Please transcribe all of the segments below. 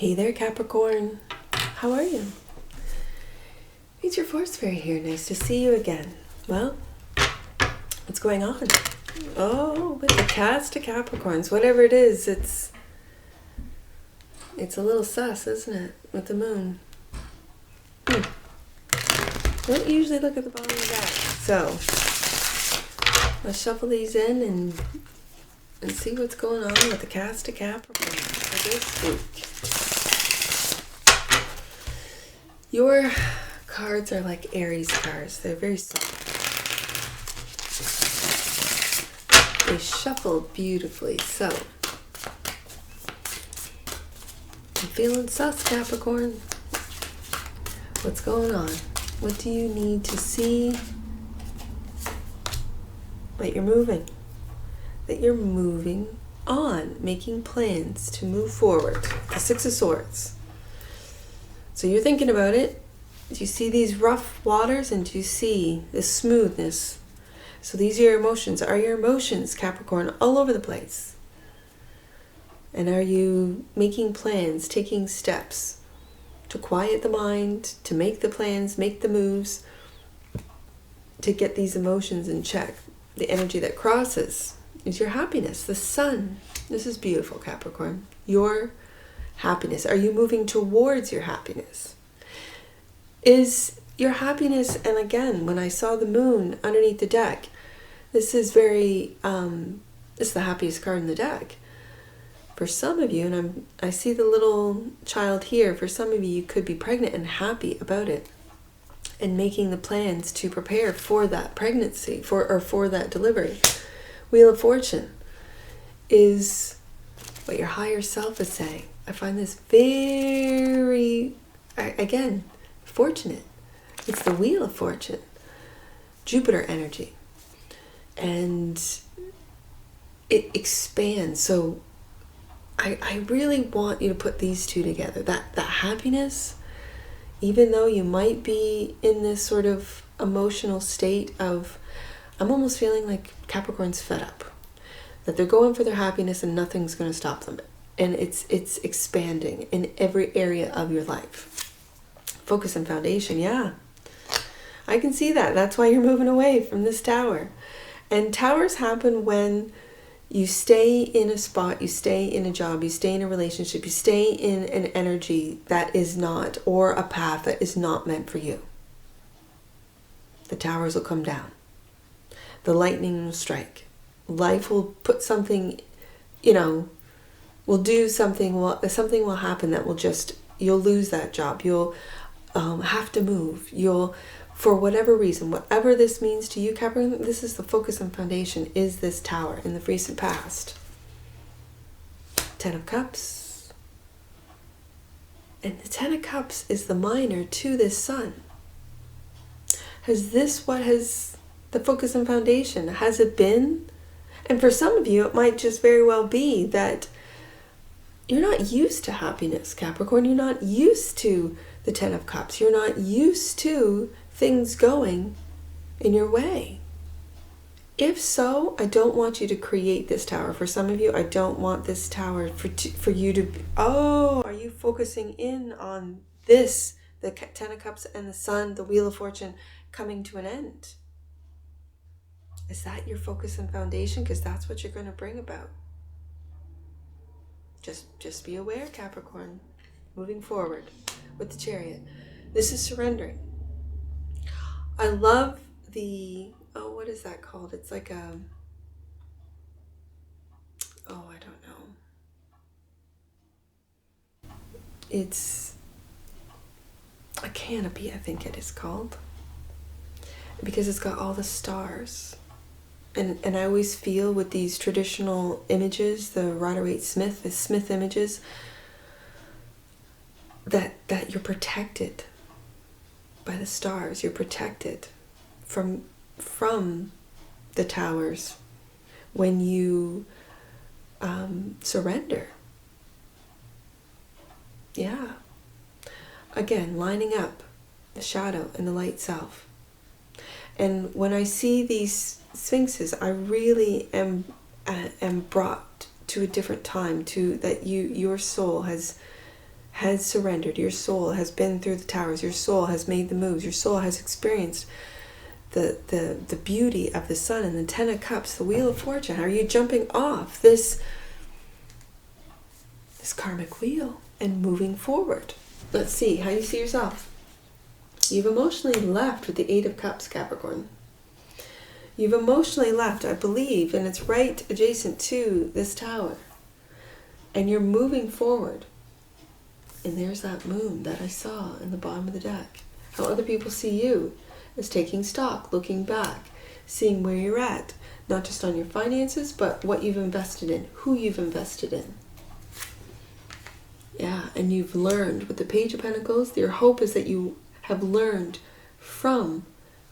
Hey there, Capricorn. How are you? It's your Force Fairy here. Nice to see you again. Well, what's going on? Oh, with the cast of Capricorns, whatever it is, it's a little sus, isn't it? With the moon. Don't usually look at the bottom of that. So let's shuffle these in and see what's going on with the cast of Capricorn for this week. Your cards are like Aries cards. They're very soft. They shuffle beautifully. So I'm feeling sus, Capricorn. What's going on? What do you need to see that you're moving? That you're moving on, making plans to move forward. The Six of Swords. So you're thinking about it. Do you see these rough waters and do you see this smoothness? So these are your emotions. Are your emotions, Capricorn, all over the place? And are you making plans, taking steps to quiet the mind, to make the plans, make the moves, to get these emotions in check? The energy that crosses is your happiness, the sun. This is beautiful, Capricorn. Your happiness. Are you moving towards your happiness? Is your happiness, and again, when I saw the moon underneath the deck, this is very, it's the happiest card in the deck. For some of you, and I see the little child here, for some of you, you could be pregnant and happy about it and making the plans to prepare for that pregnancy, for that delivery. Wheel of Fortune is what your higher self is saying. I find this very, again, fortunate. It's the Wheel of Fortune. Jupiter energy. And it expands. So I really want you to put these two together. That happiness, even though you might be in this sort of emotional state of, I'm almost feeling like Capricorn's fed up. That they're going for their happiness and nothing's going to stop them. And it's expanding in every area of your life. Focus and foundation, yeah. I can see that. That's why you're moving away from this tower. And towers happen when you stay in a spot, you stay in a job, you stay in a relationship, you stay in an energy that is not, or a path that is not meant for you. The towers will come down. The lightning will strike. Life will put something, will do something, something will happen that will you'll lose that job. You'll have to move. For whatever reason, whatever this means to you, Capricorn, this is the focus and foundation, is this tower in the recent past. Ten of Cups. And the Ten of Cups is the minor to this sun. Has this what has the focus and foundation? Has it been? And for some of you, it might just very well be that you're not used to happiness, Capricorn. You're not used to the Ten of Cups. You're not used to things going in your way. If so, I don't want you to create this tower. For some of you, I don't want this tower for you to... are you focusing in on this, the Ten of Cups and the Sun, the Wheel of Fortune coming to an end? Is that your focus and foundation? Because that's what you're going to bring about. Just be aware, Capricorn. Moving forward with the Chariot. This is surrendering. I love the... what is that called? It's like a... I don't know. It's a canopy, I think it is called. Because it's got all the stars. And I always feel with these traditional images, the Rider-Waite-Smith, the Smith images, that you're protected by the stars. You're protected from the towers when you surrender. Yeah. Again, lining up the shadow and the light self. And when I see these sphinxes, I really am brought to a different time, to that your soul has has surrendered. Your soul has been through the towers. Your soul has made the moves. Your soul has experienced the beauty of the sun and the Ten of Cups, the Wheel of Fortune. Are you jumping off this karmic wheel and moving forward? Let's see how you see yourself. You've emotionally left with the Eight of Cups, Capricorn. You've emotionally left, I believe, and it's right adjacent to this tower. And you're moving forward. And there's that moon that I saw in the bottom of the deck. How other people see you is taking stock, looking back, seeing where you're at, not just on your finances, but what you've invested in, who you've invested in. Yeah, and you've learned with the Page of Pentacles, your hope is that you have learned from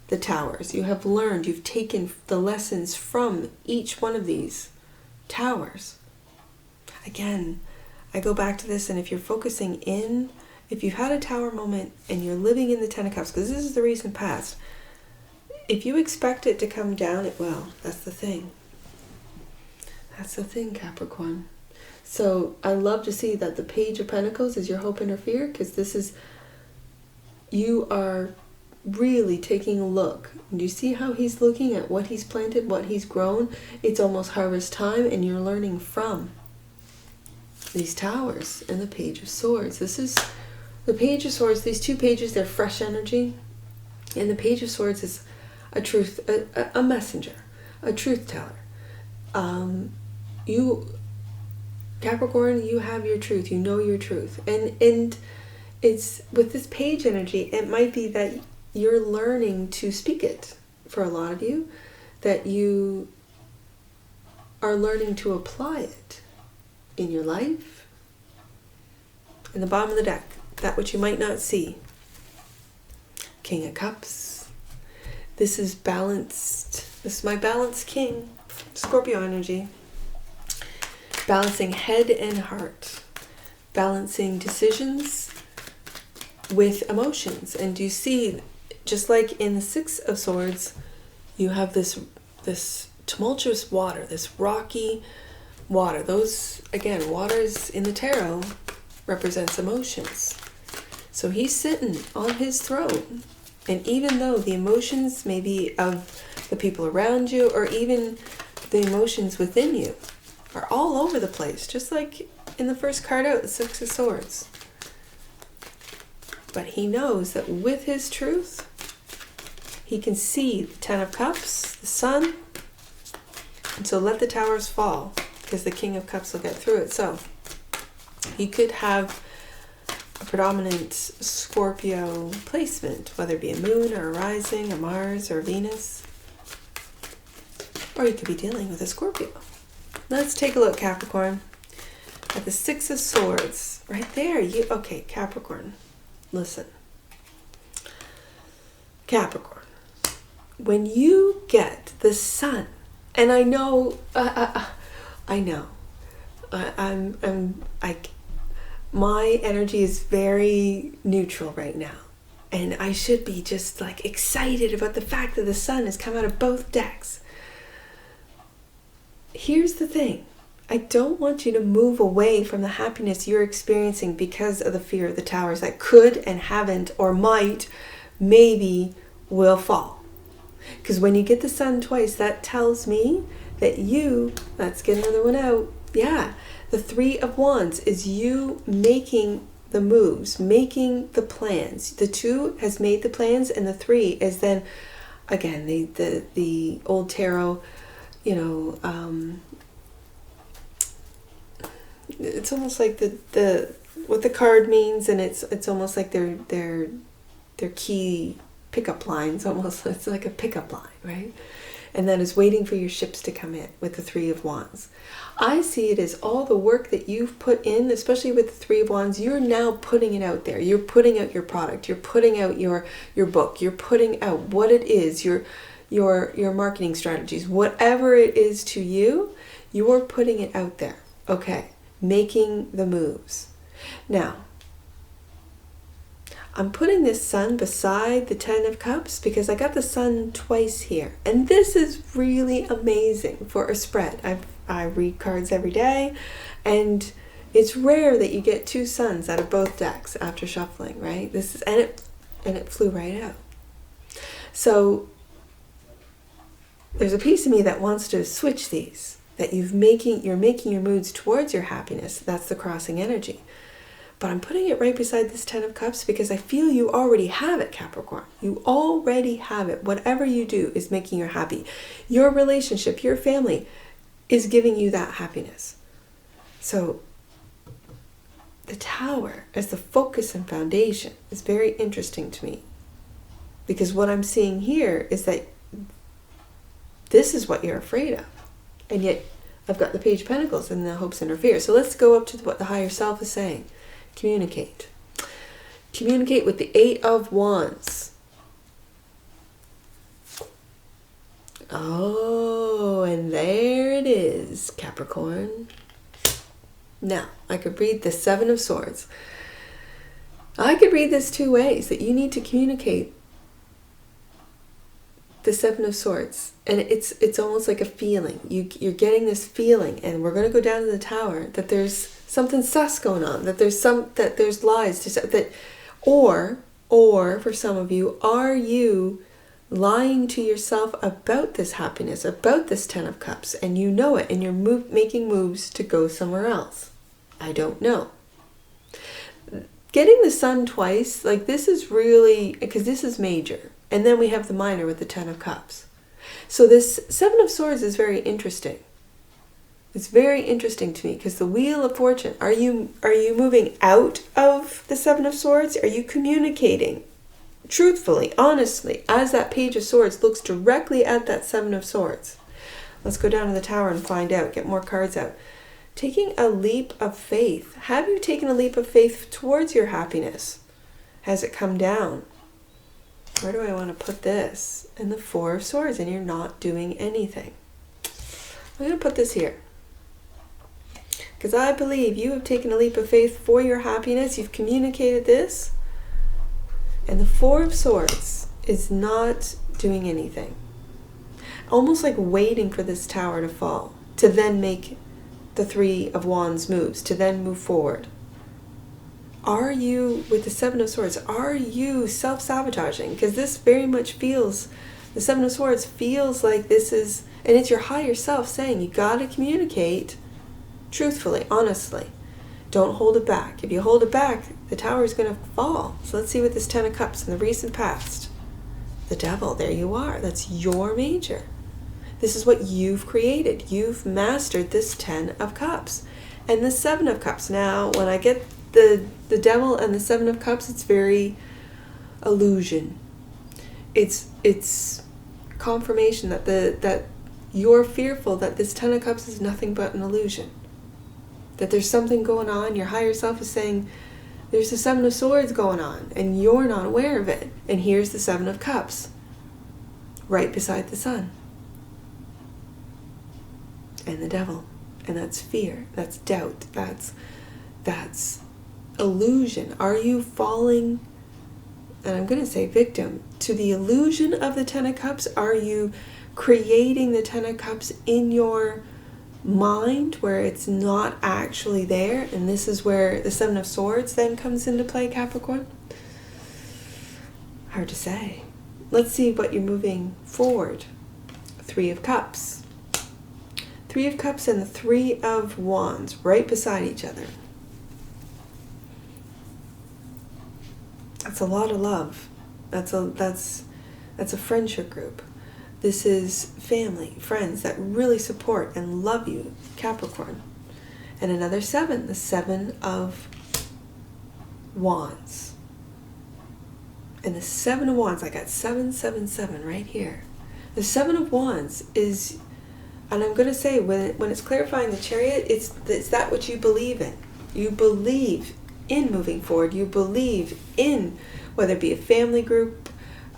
the towers. You have learned, you've taken the lessons from each one of these towers. Again, I go back to this, and if you're focusing in, if you've had a tower moment and you're living in the Ten of Cups, because this is the recent past, if you expect it to come down, it will. That's the thing. That's the thing, Capricorn. So I love to see that the Page of Pentacles is your hope and your fear, because this is, you are really taking a look. Do you see how he's looking at what he's planted, what he's grown? It's almost harvest time, and you're learning from these towers and the Page of Swords. This is the Page of Swords. These two pages, they're fresh energy, and the Page of Swords is a truth, a messenger, a truth teller. You, Capricorn, you have your truth. You know your truth, and it's with this page energy. It might be that you're learning to speak it. For a lot of you, that you are learning to apply it in your life. In the bottom of the deck, that which you might not see. King of Cups. This is balanced. This is my balanced king. Scorpio energy. Balancing head and heart. Balancing decisions with emotions. And do you see, just like in the Six of Swords, you have this tumultuous water, this rocky water. Those, again, waters in the tarot represents emotions. So he's sitting on his throne, and even though the emotions may be of the people around you, or even the emotions within you, are all over the place, just like in the first card out, the Six of Swords. But he knows that with his truth, he can see the Ten of Cups, the sun, and so let the towers fall, because the King of Cups will get through it. So he could have a predominant Scorpio placement, whether it be a moon or a rising, a Mars or a Venus, or you could be dealing with a Scorpio. Let's take a look, Capricorn, at the Six of Swords. Right there. Okay, Capricorn, listen. Capricorn, when you get the sun, and I know, my energy is very neutral right now, and I should be just like excited about the fact that the sun has come out of both decks. Here's the thing. I don't want you to move away from the happiness you're experiencing because of the fear of the towers that could and haven't or might, maybe will fall. Because when you get the sun twice, that tells me that let's get another one out. Yeah, the Three of Wands is you making the moves, making the plans. The Two has made the plans, and the Three is then, again, the old tarot, it's almost like the what the card means, and it's almost like their key pickup lines. Almost, it's like a pickup line, right? And that is waiting for your ships to come in with the Three of Wands. I see it as all the work that you've put in, especially with the Three of Wands. You're now putting it out there. You're putting out your product. You're putting out your book. You're putting out what it is. Your marketing strategies, whatever it is to you, you're putting it out there. Okay, making the moves. Now, I'm putting this sun beside the Ten of Cups because I got the sun twice here. And this is really amazing for a spread. I read cards every day, and It's rare that you get two suns out of both decks after shuffling, right? And it flew right out. So there's a piece of me that wants to switch these, that you're making your moods towards your happiness. That's the crossing energy. But I'm putting it right beside this Ten of Cups because I feel you already have it, Capricorn. You already have it. Whatever you do is making you happy. Your relationship, your family is giving you that happiness. So the Tower as the focus and foundation is very interesting to me. Because what I'm seeing here is that this is what you're afraid of. And yet I've got the Page of Pentacles and the hopes and fears. So let's go up to what the higher self is saying. Communicate. Communicate with the Eight of Wands. Oh, and there it is, Capricorn. Now, I could read the Seven of Swords. I could read this two ways, that you need to communicate the Seven of Swords. And it's almost like a feeling. You're getting this feeling, and we're going to go down to the Tower, that there's something sus going on, that there's lies, or for some of you, are you lying to yourself about this happiness, about this Ten of Cups, and you know it, and you're making moves to go somewhere else? I don't know. Getting the Sun twice, like this is really, because this is major, and then we have the minor with the Ten of Cups. So this Seven of Swords is very interesting. It's very interesting to me because the Wheel of Fortune, are you moving out of the Seven of Swords? Are you communicating truthfully, honestly, as that Page of Swords looks directly at that Seven of Swords? Let's go down to the Tower and find out, get more cards out. Taking a leap of faith. Have you taken a leap of faith towards your happiness? Has it come down? Where do I want to put this? And the Four of Swords, and you're not doing anything. I'm going to put this here. Because I believe you have taken a leap of faith for your happiness. You've communicated this. And the Four of Swords is not doing anything. Almost like waiting for this Tower to fall. To then make the Three of Wands moves. To then move forward. Are you, with the Seven of Swords, are you self-sabotaging? Because this very much feels, the Seven of Swords feels like this is, and it's your higher self saying you got to communicate truthfully, honestly. Don't hold it back. If you hold it back, the Tower is going to fall. So let's see what this Ten of Cups in the recent past. The Devil, there you are. That's your major. This is what you've created. You've mastered this Ten of Cups. And the Seven of Cups. Now, when I get the Devil and the Seven of Cups, it's very illusion. It's confirmation that you're fearful that this Ten of Cups is nothing but an illusion. That there's something going on. Your higher self is saying there's the Seven of Swords going on and you're not aware of it. And here's the Seven of Cups right beside the Sun. And the Devil. And that's fear. That's doubt. That's illusion. Are you falling, and I'm going to say victim, to the illusion of the Ten of Cups? Are you creating the Ten of Cups in your mind where it's not actually there? And this is where the Seven of Swords then comes into play, Capricorn. Hard to say. Let's see what you're moving forward. Three of Cups. Three of Cups and the Three of Wands right beside each other. That's a lot of love. That's a friendship group. This is family, friends that really support and love you, Capricorn. And another seven, the Seven of Wands. And the Seven of Wands, I got 777 right here. The Seven of Wands is, and I'm going to say, when it's clarifying the Chariot, it's that which you believe in. You believe in moving forward. You believe in, whether it be a family group,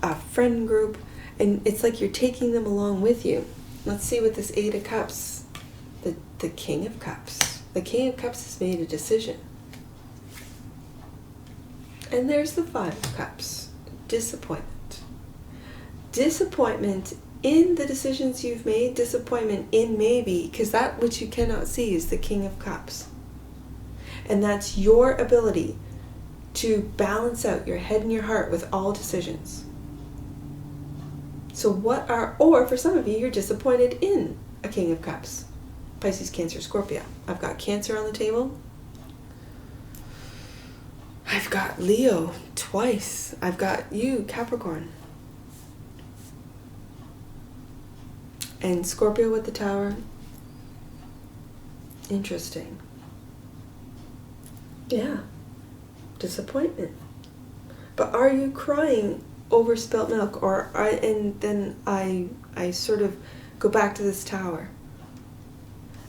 a friend group, and it's like you're taking them along with you. Let's see what this Eight of Cups, the King of Cups. The King of Cups has made a decision. And there's the Five of Cups. Disappointment. Disappointment in the decisions you've made. Disappointment in maybe, because that which you cannot see is the King of Cups. And that's your ability to balance out your head and your heart with all decisions. So or for some of you, you're disappointed in a King of Cups. Pisces, Cancer, Scorpio. I've got Cancer on the table. I've got Leo twice. I've got you, Capricorn. And Scorpio with the Tower. Interesting. Yeah. Disappointment. But are you crying over spilt milk? And then I sort of go back to this Tower.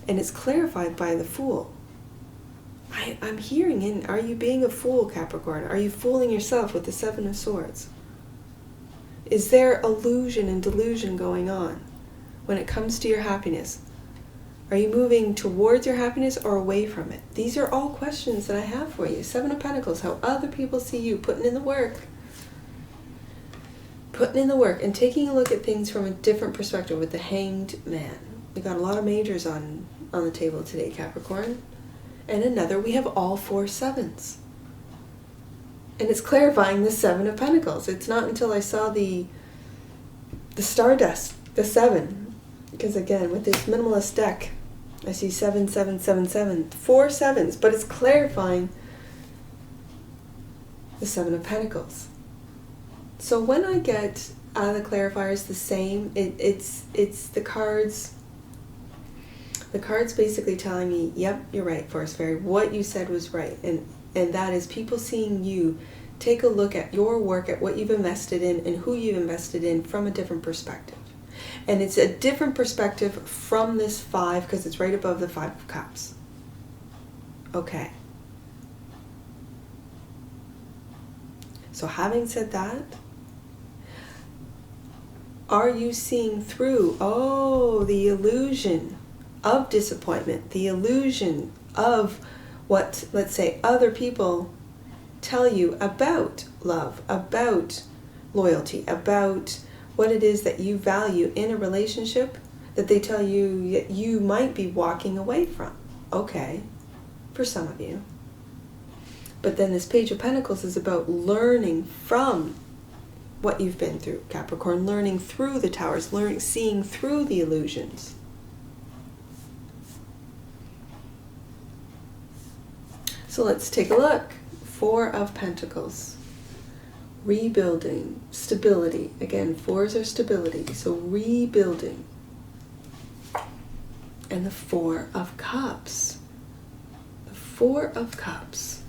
And it's clarified by the Fool. I'm hearing in, are you being a fool, Capricorn? Are you fooling yourself with the Seven of Swords? Is there illusion and delusion going on when it comes to your happiness? Are you moving towards your happiness or away from it? These are all questions that I have for you. Seven of Pentacles, how other people see you, putting in the work. Putting in the work and taking a look at things from a different perspective with the Hanged Man. We got a lot of majors on the table today, Capricorn. And another, we have all 4 sevens. And it's clarifying the 7 of Pentacles. It's not until I saw the Stardust, the 7, because again, with this minimalist deck, I see 7, 7, 7, 7, 4 sevens, but it's clarifying the 7 of Pentacles. So when I get out of the clarifiers the same, it's the cards. The card's basically telling me, yep, you're right, Forest Fairy. What you said was right. And that is people seeing you take a look at your work, at what you've invested in and who you've invested in from a different perspective. And it's a different perspective from this 5 because it's right above the 5 of Cups. Okay. So having said that, are you seeing through, the illusion of disappointment, the illusion of what, let's say, other people tell you about love, about loyalty, about what it is that you value in a relationship that they tell you you might be walking away from? Okay, for some of you. But then this Page of Pentacles is about learning from what you've been through, Capricorn, learning through the Towers, seeing through the illusions. So let's take a look. 4 of Pentacles. Rebuilding. Stability. Again, 4s are stability. So rebuilding. And the 4 of Cups. The 4 of Cups.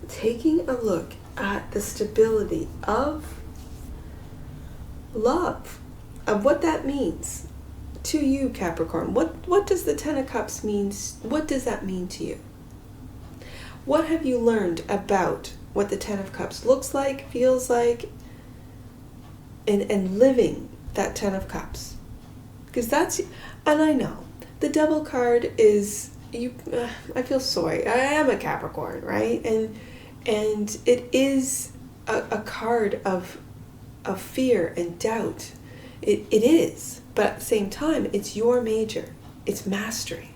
Taking a look at the stability of love. Of what that means. To you, Capricorn, what does the 10 of Cups mean? What does that mean to you? What have you learned about what the 10 of Cups looks like, feels like, and living that 10 of Cups? Because that's, and I know, the Devil card is, I feel sorry. I am a Capricorn, right? And it is a card of fear and doubt. It is. But at the same time, it's your major. It's mastery.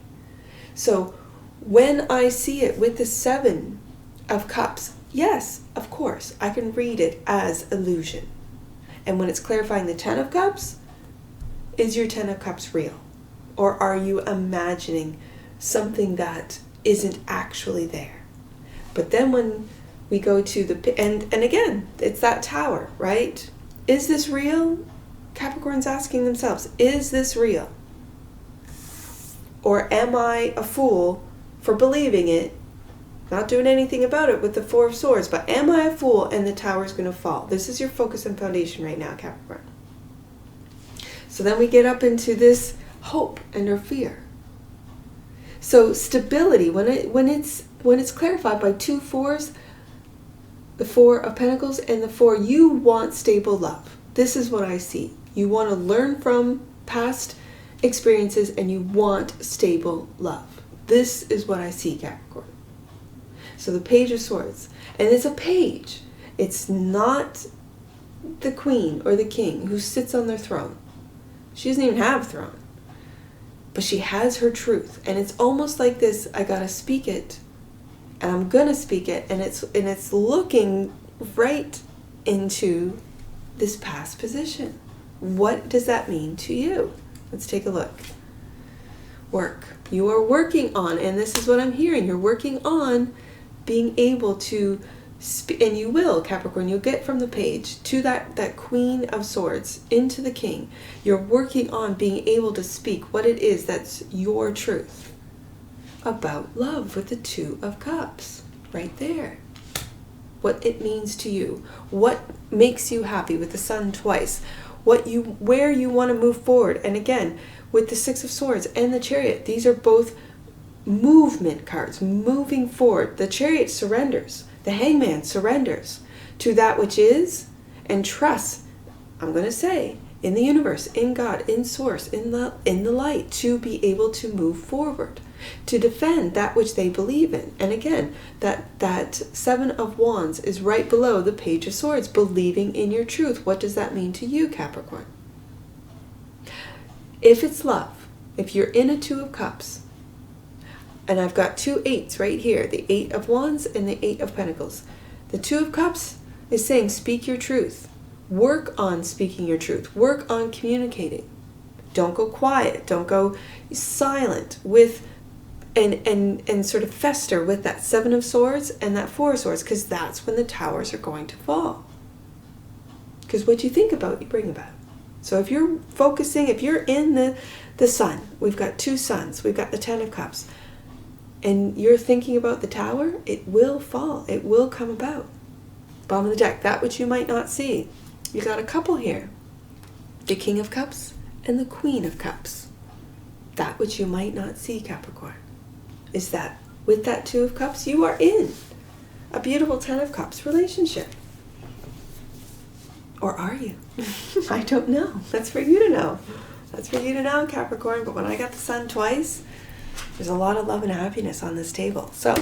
So when I see it with the 7 of Cups, yes, of course, I can read it as illusion. And when it's clarifying the 10 of Cups, is your 10 of Cups real? Or are you imagining something that isn't actually there? But then when we go to the, and again, it's that Tower, right? Is this real? Capricorn's asking themselves, is this real? Or am I a fool for believing it, not doing anything about it with the 4 of Swords, but am I a fool and the Tower's going to fall? This is your focus and foundation right now, Capricorn. So then we get up into this hope and or fear. So stability, when it's clarified by 2 4s, the 4 of Pentacles and the 4, you want stable love. This is what I see. You want to learn from past experiences and you want stable love. This is what I see, Capricorn. So the Page of Swords. And it's a page. It's not the queen or the king who sits on their throne. She doesn't even have a throne. but she has her truth. And it's almost like this, I gotta speak it, and I'm gonna speak it, and it's looking right into this past position. What does that mean to you? Let's take a look. Work. You are working on, and this is what I'm hearing, you're working on being able to and you will, Capricorn, you'll get from the page to that Queen of Swords into the King. You're working on being able to speak what it is that's your truth about love with the Two of Cups right there. What it means to you, what makes you happy with the Sun twice, where you want to move forward. And again, with the Six of Swords and the Chariot, these are both movement cards, moving forward. The Chariot surrenders. The Hangman surrenders to that which is and trusts, I'm going to say, in the universe, in God, in Source, in the light, to be able to move forward, to defend that which they believe in. And again, that Seven of Wands is right below the Page of Swords, believing in your truth. What does that mean to you, Capricorn? If it's love, if you're in a Two of Cups, and I've got 2 8s right here, the 8 of Wands and the 8 of Pentacles. The Two of Cups is saying speak your truth. Work on speaking your truth. Work on communicating. Don't go quiet. Don't go silent with and sort of fester with that Seven of Swords and that Four of Swords, because that's when the towers are going to fall. Because what you think about, you bring about. So if you're focusing, if you're in the Sun, we've got 2 suns, we've got the 10 of Cups, and you're thinking about the tower, it will fall. It will come about. Bottom of the deck, that which you might not see. You got a couple here. The King of Cups and the Queen of Cups. That which you might not see, Capricorn, is that with that Two of Cups, you are in a beautiful 10 of Cups relationship. Or are you? I don't know. That's for you to know. That's for you to know, Capricorn. But when I got the Sun twice, there's a lot of love and happiness on this table. So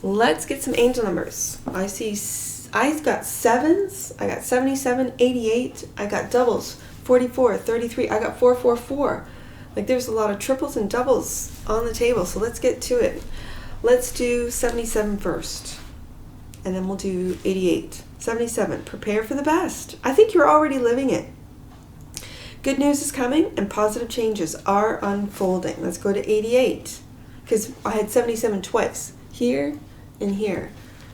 let's get some angel numbers. I've got 7s. I got 77, 88. I got doubles, 44, 33. I got 444. Like there's a lot of triples and doubles on the table. So let's get to it. Let's do 77 first. And then we'll do 88. 77. Prepare for the best. I think you're already living it. Good news is coming and positive changes are unfolding. Let's go to 88, because I had 77 twice, here and here.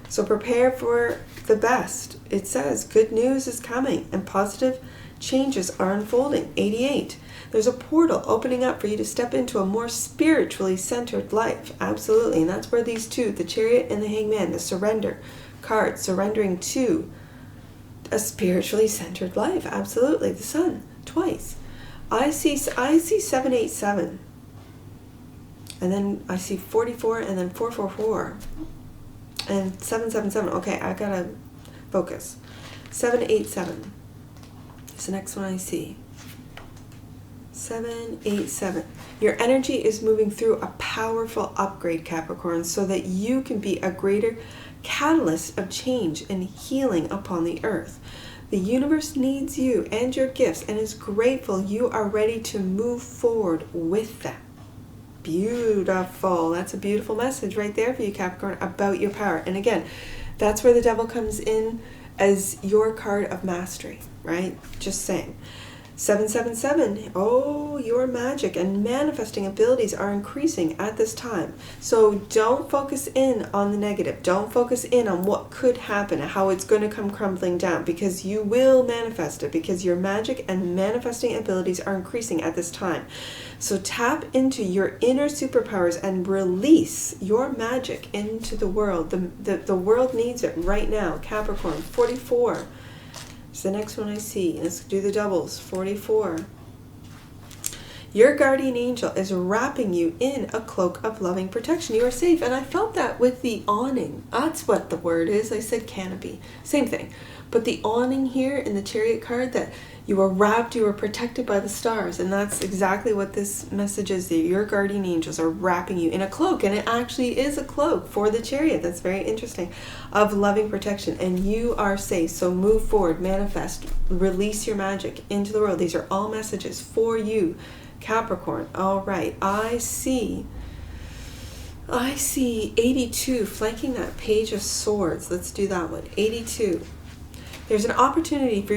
So prepare for the best. It says good news is coming and positive changes are unfolding. 88. There's a portal opening up for you to step into a more spiritually centered life. Absolutely. And that's where these two, the Chariot and the Hangman, the surrender card, surrendering to a spiritually centered life. Absolutely. The Sun. Twice. I see 787, and then I see 44, and then 444, and 777. Okay, I gotta focus. 787 is the next one I see. 787. Your energy is moving through a powerful upgrade, Capricorn, so that you can be a greater catalyst of change and healing upon the earth. The universe needs you and your gifts and is grateful you are ready to move forward with them. Beautiful. That's a beautiful message right there for you, Capricorn, about your power. And again, that's where the Devil comes in as your card of mastery, right? Just saying. 777, oh, your magic and manifesting abilities are increasing at this time. So don't focus in on the negative. Don't focus in on what could happen, how it's going to come crumbling down, because you will manifest it, because your magic and manifesting abilities are increasing at this time. So tap into your inner superpowers and release your magic into the world. The world needs it right now. Capricorn, 44. It's the next one I see. Let's do the doubles. 44. Your guardian angel is wrapping you in a cloak of loving protection. You are safe. And I felt that with the awning. That's what the word is. I said canopy. Same thing. But the awning here in the Chariot card, that you are wrapped, you are protected by the stars. And that's exactly what this message is. That your guardian angels are wrapping you in a cloak. And it actually is a cloak for the Chariot. That's very interesting. Of loving protection. And you are safe. So move forward, manifest, release your magic into the world. These are all messages for you, Capricorn. All right. I see 82 flanking that Page of Swords. Let's do that one. 82. There's an opportunity for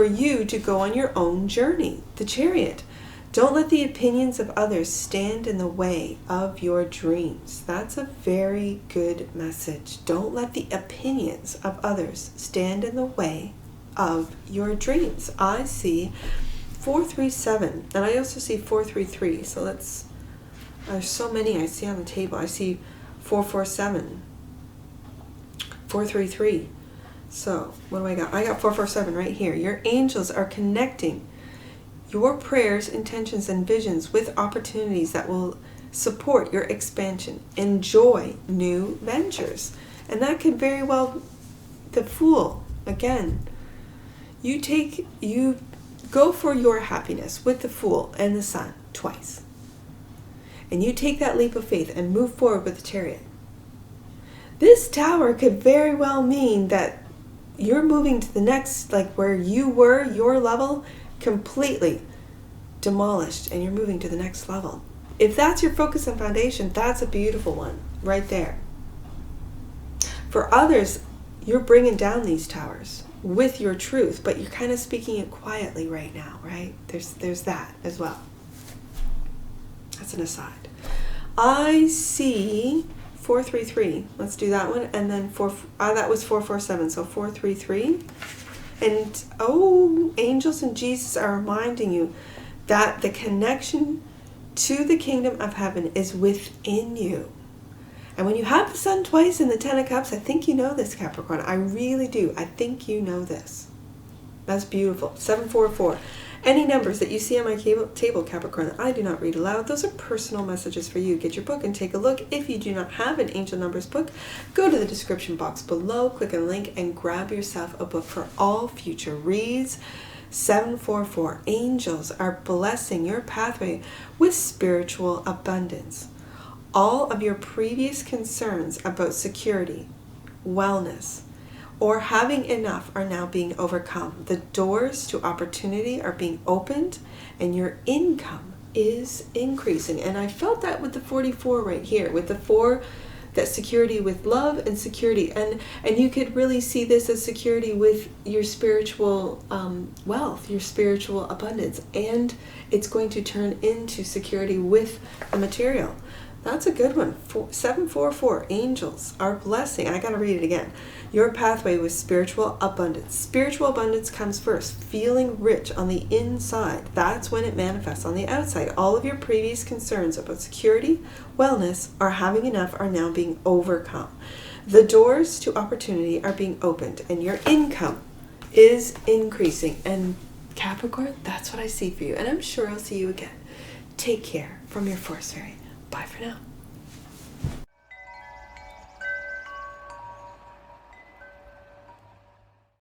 you to go on your own journey. The Chariot. Don't let the opinions of others stand in the way of your dreams. That's a very good message. Don't let the opinions of others stand in the way of your dreams. I see 437, and I also see 433. So there's so many I see on the table. I see 447, 433. So, what do I got? I got 447 right here. Your angels are connecting your prayers, intentions, and visions with opportunities that will support your expansion. Enjoy new ventures. And that could very well, the Fool, again. You go for your happiness with the Fool and the Sun twice. And you take that leap of faith and move forward with the Chariot. This Tower could very well mean that you're moving to the next, like where you were, your level, completely demolished, and you're moving to the next level. If that's your focus and foundation, that's a beautiful one right there. For others, you're bringing down these towers with your truth, but you're kind of speaking it quietly right now, right? There's that as well. That's an aside. I see 433. Let's do that one. And then that was 447. So 433. And angels and Jesus are reminding you that the connection to the kingdom of heaven is within you. And when you have the Sun twice in the Ten of Cups, I think you know this, Capricorn. I really do. I think you know this. That's beautiful. 744. Any numbers that you see on my table, Capricorn, that I do not read aloud, those are personal messages for you. Get your book and take a look. If you do not have an Angel Numbers book, go to the description box below, click on the link, and grab yourself a book for all future reads. 744. Angels are blessing your pathway with spiritual abundance. All of your previous concerns about security, wellness, or having enough are now being overcome. The doors to opportunity are being opened, and your income is increasing. And I felt that with the 44 right here, with the 4, that security with love and security. And you could really see this as security with your spiritual wealth, your spiritual abundance. And it's going to turn into security with the material. That's a good one. 744. Angels are blessing. I got to read it again. Your pathway with spiritual abundance. Spiritual abundance comes first. Feeling rich on the inside. That's when it manifests on the outside. All of your previous concerns about security, wellness, or having enough are now being overcome. The doors to opportunity are being opened, and your income is increasing. And Capricorn, that's what I see for you. And I'm sure I'll see you again. Take care from your Force Fairy. Bye for now.